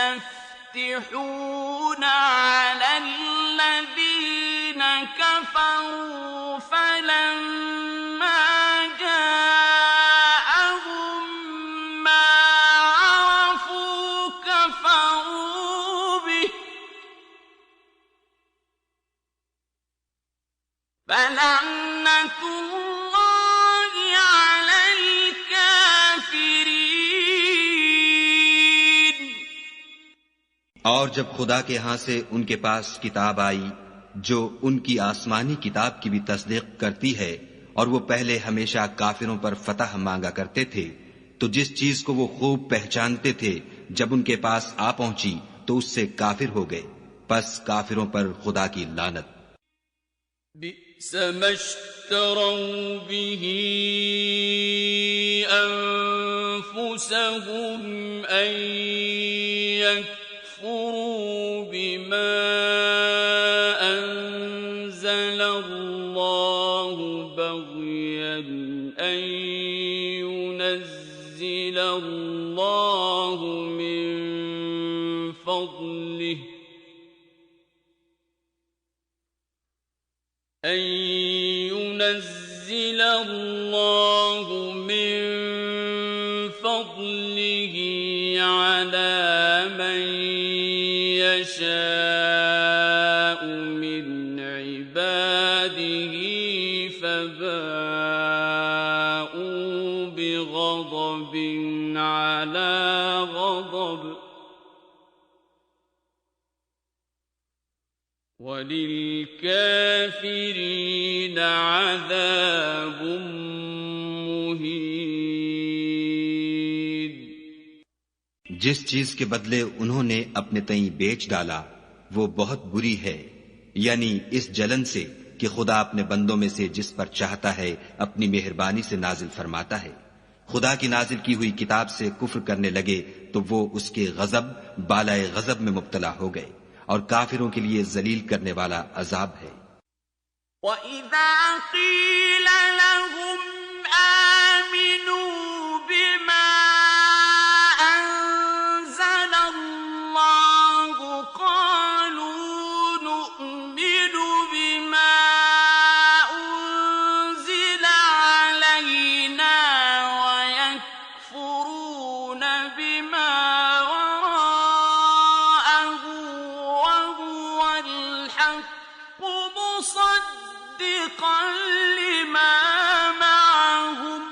يستفتحون على الذين كفروا فلما جاءهم ما عرفوا كفروا به فلعنة الله على الكافرين। और जब खुदा के यहां से उनके पास किताब आई जो उनकी आसमानी किताब की भी तस्दीक करती है और वो पहले हमेशा काफिरों पर फतह मांगा करते थे, तो जिस चीज को वो खूब पहचानते थे जब उनके पास आ पहुंची तो उससे काफिर हो गए। बस काफिरों पर खुदा की लानत। बि'स मश्तरौ बिही अन्फुसहुम अन यकफुरू बिमा अंज़लल्लाहु बग़यन अन युनज़्ज़िलल्लाहु मिन फ़ज़लिहि أن ينزل الله من فضله على من يشاء من عباده فباءوا بغضب على غضب وَلِلْكَافِرِينَ عَذَابٌ मुहीन। जिस चीज के बदले उन्होंने अपने तई बेच डाला वो बहुत बुरी है, यानी इस जलन से कि खुदा अपने बंदों में से जिस पर चाहता है अपनी मेहरबानी से नाजिल फरमाता है। खुदा की नाजिल की हुई किताब से कुफ्र करने लगे तो वो उसके गजब बालाए गजब में मुब्तला हो गए और काफिरों के लिए जलील करने वाला अजाब है। وَإِذَا قِيلَ لَهُمْ آمِنُوا بِمَا أَنزَلَ اللَّهُ قَالُوا نُؤْمِنُ بِمَا أُنزِلَ عَلَيْنَا وَيَكْفُرُونَ بِمَا مصدقا لما معهم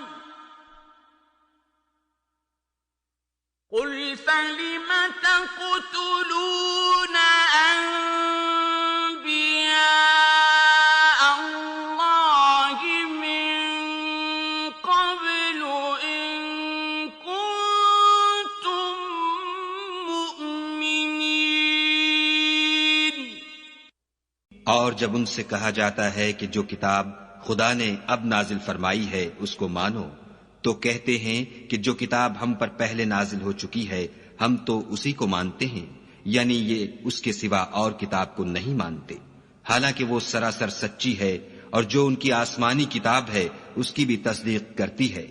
قل فلم تقتلون أنبياء الله من قبل إن كنتم مؤمنين। और जब उनसे कहा जाता है कि जो किताब खुदा ने अब नाजिल फरमाई है उसको मानो, तो कहते हैं कि जो किताब हम पर पहले नाजिल हो चुकी है हम तो उसी को मानते हैं, यानी ये उसके सिवा और किताब को नहीं मानते, हालांकि वो सरासर सच्ची है और जो उनकी आसमानी किताब है उसकी भी तस्दीक करती है।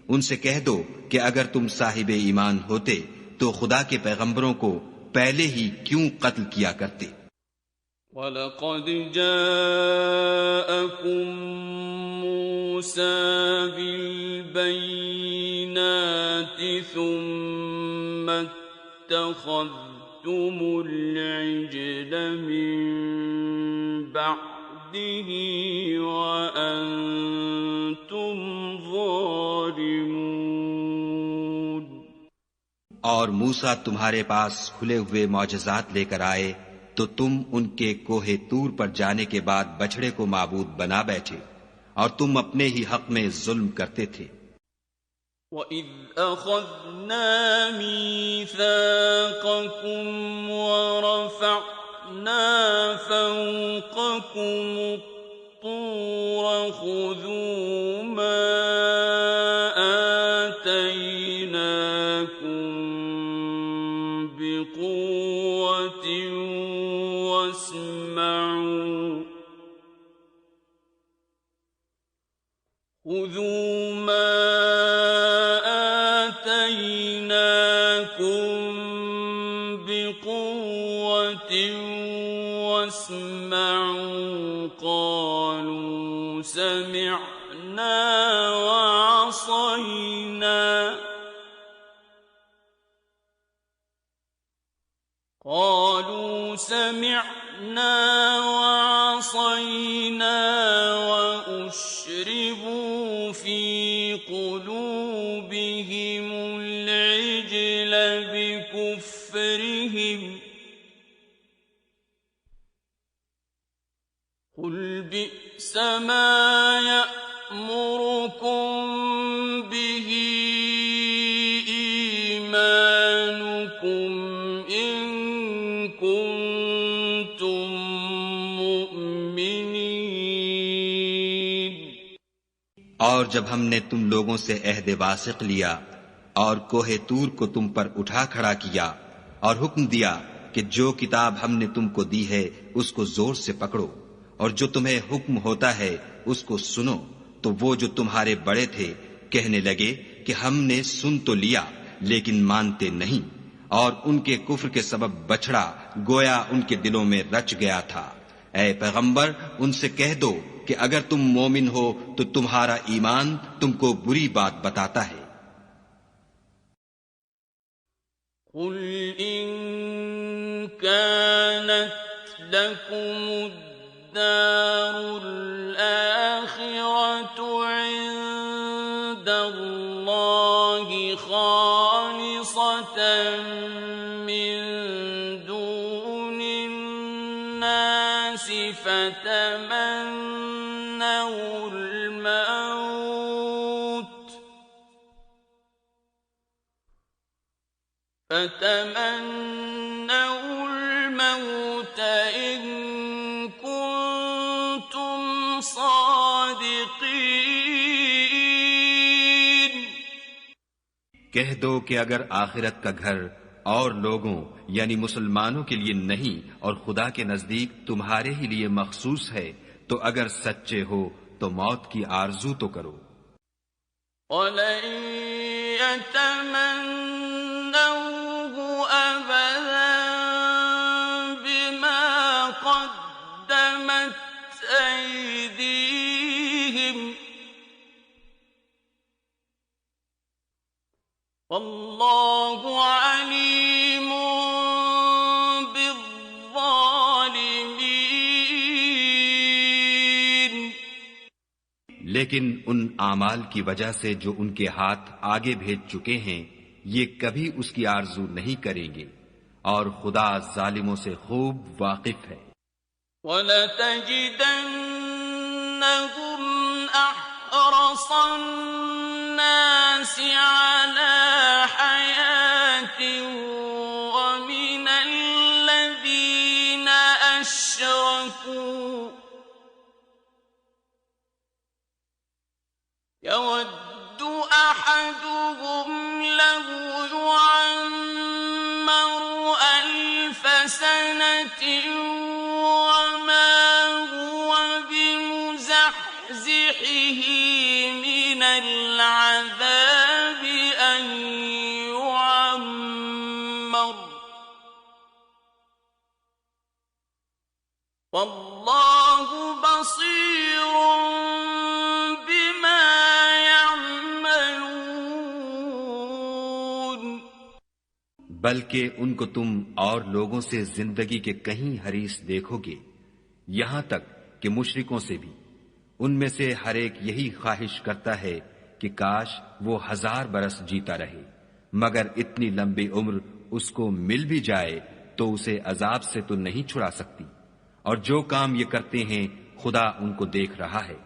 उनसे कह दो कि अगर तुम साहिबे ईमान होते तो खुदा के पैगंबरों को पहले ही क्यों कत्ल किया करते। وَلَقَدْ جَاءَكُم مُوسَى بِالْبَيِّنَاتِ ثُمَّ اتَّخَذْتُمُ الْعِجْلَ مِن بَعْدِهِ وَأَنتُمْ ظَالِمُونَ। और मूसा तुम्हारे पास खुले हुए मौजज़ात लेकर आए तो तुम उनके कोहे तूर पर जाने के बाद बछड़े को माबूद बना बैठे और तुम अपने ही हक में जुल्म करते थे। وَإِذْ أَخَذْنَا مِيثَاقَكُمْ وَرَفَعْنَا فَوْقَكُمُ الطُّورَ خُذُوا مَا آتَيْنَاكُمْ بِقُوَّةٍ وَاسْمَعُوا خُذُوا مَا آتَيْنَاكُمْ واسمعوا قالوا سمعنا وعصينا وأشربوا في قلوبهم العجل بكفرهم قل بئس ما يأمركم به إيمانكم إن كنتم مؤمنين। और जब हमने तुम लोगों से अहद वासिक लिया और कोहे तूर को तुम पर उठा खड़ा किया और हुक्म दिया कि जो किताब हमने तुमको दी है उसको जोर से पकड़ो और जो तुम्हें हुक्म होता है उसको सुनो, तो वो जो तुम्हारे बड़े थे कहने लगे कि हमने सुन तो लिया लेकिन मानते नहीं, और उनके कुफ्र के सबब बछड़ा गोया उनके दिलों में रच गया था। ऐ पैगंबर, उनसे कह दो कि अगर तुम मोमिन हो तो तुम्हारा ईमान तुमको बुरी बात बताता है। कुल इन कानत लकुम दारुल आखिरतु इंदल्लाहि खालिसतन मिन दूनिन नासि फतमन्नउल मौत इन कुंतुम सादिकीन। कह दो कि अगर आखिरत का घर और लोगों यानी मुसलमानों के लिए नहीं और खुदा के नजदीक तुम्हारे ही लिए मखसूस है, तो अगर सच्चे हो तो मौत की आरजू तो करो। वल्लाहु अलीमुम बिज़्ज़ालिमीन। लेकिन उन आमाल की वजह से जो उनके हाथ आगे भेज चुके हैं, ये कभी उसकी आरजू नहीं करेंगे और खुदा जालिमों से खूब वाकिफ है। वलतजिदन्नहुम अहरसन नासि अला हयातिन वमिनल्लज़ीना अशरकू यवद्दु अहदुहुम लहु युअम्मरु अल्फ सनतिन वमा हुव बिमुज़हज़िहिही मिनल अज़ाबि अन युअम्मर वल्लाहु बसीरुन बिमा यअमलून। बल्कि उनको तुम और लोगों से जिंदगी के कहीं हरीस देखोगे, यहां तक कि मुशरिकों से भी। उनमें से हर एक यही ख्वाहिश करता है कि काश वो 1000 बरस जीता रहे, मगर इतनी लंबी उम्र उसको मिल भी जाए तो उसे अजाब से तो नहीं छुड़ा सकती, और जो काम ये करते हैं खुदा उनको देख रहा है।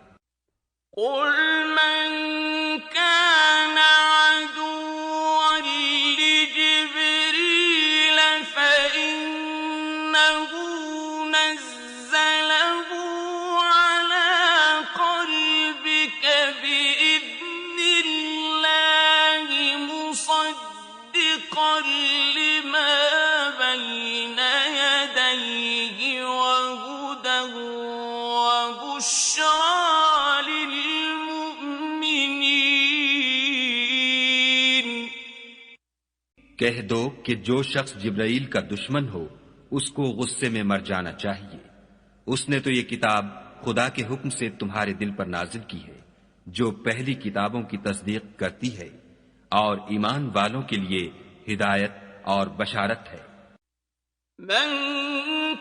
कह दो कि जो शख्स जिब्राईल का दुश्मन हो उसको गुस्से में मर जाना चाहिए। उसने तो ये किताब खुदा के हुक्म से तुम्हारे दिल पर नाजिल की है, जो पहली किताबों की तस्दीक करती है और ईमान वालों के लिए हिदायत और बशारत है। من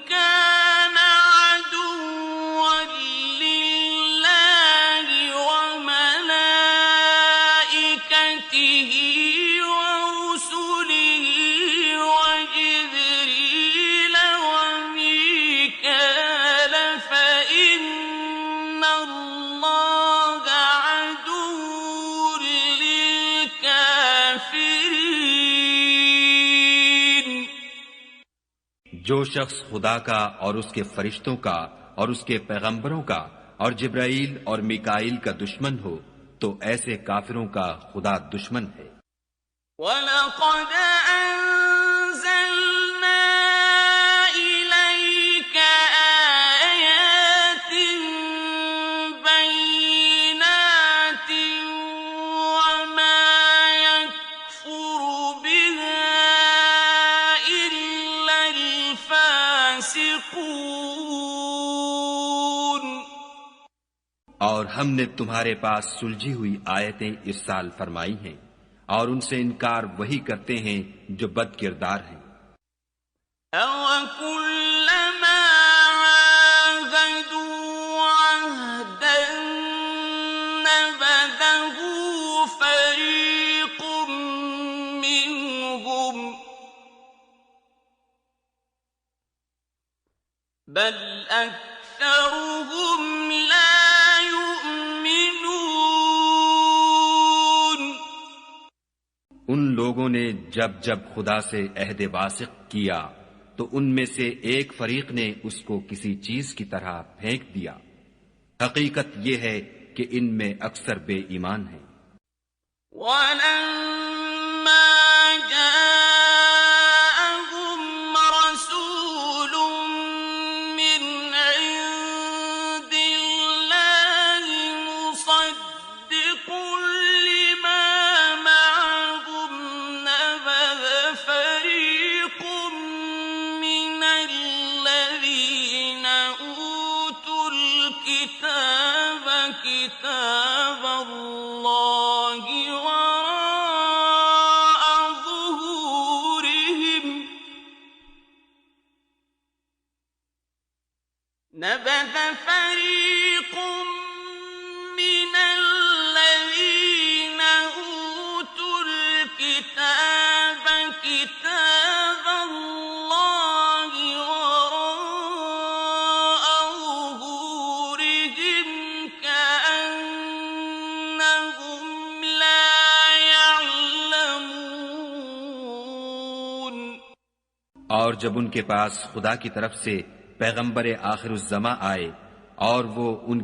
كان عدوا لله وملائكته ورسله وجبريل وميكال فإن الله عدو للكافرين। जो शख्स खुदा का और उसके फरिश्तों का और उसके पैगंबरों का और जिब्राइल और मिकाइल का दुश्मन हो, तो ऐसे काफिरों का खुदा दुश्मन है। وَلَقَدْ أَنزَلْنَا إِلَيْكَ آيَاتٍ بَيِّنَاتٍ وَمَا يَكْفُرُ بِهَا إِلَّا الْفَاسِقُونَ। और हमने तुम्हारे पास सुलझी हुई आयतें इरसाल फरमाई हैं, और उनसे इनकार वही करते हैं जो बदकिरदार हैं। أَوَكُلَّمَا عَاهَدُوا عَهْدًا نَّبَذَهُ فَرِيقٌ مِّنْهُم بَلْ أَكْثَرُهُمْ لَا يُؤْمِنُونَ। उन लोगों ने जब जब खुदा से अहद वासिक किया तो उनमें से एक फरीक ने उसको किसी चीज की तरह फेंक दिया। हकीकत यह है कि इनमें अक्सर बेईमान हैं। وَلَمَّا جَاءَهُمْ رَسُولٌ مِّنْ عِندِ اللَّهِ مُصَدِّقٌ لِّمَا مَعَهُمْ نَبَذَ فَرِيقٌ مِّنَ الَّذِينَ أُوتُوا الْكِتَابَ كِتَابَ اللَّهِ وَرَاءَ ظُهُورِهِمْ نَبَذَ فَرِيقٌ مِّنَ الَّذِينَ أُوتُوا الْكِتَابَ كِتَابَ اللَّهِ وَرَاءَ ظُهُورِهِمْ كَأَنَّهُمْ لَا يَعْلَمُونَ। और जब उनके पास खुदा की तरफ से पैगंबर आखिरुज़्ज़मा आए और वो उनकी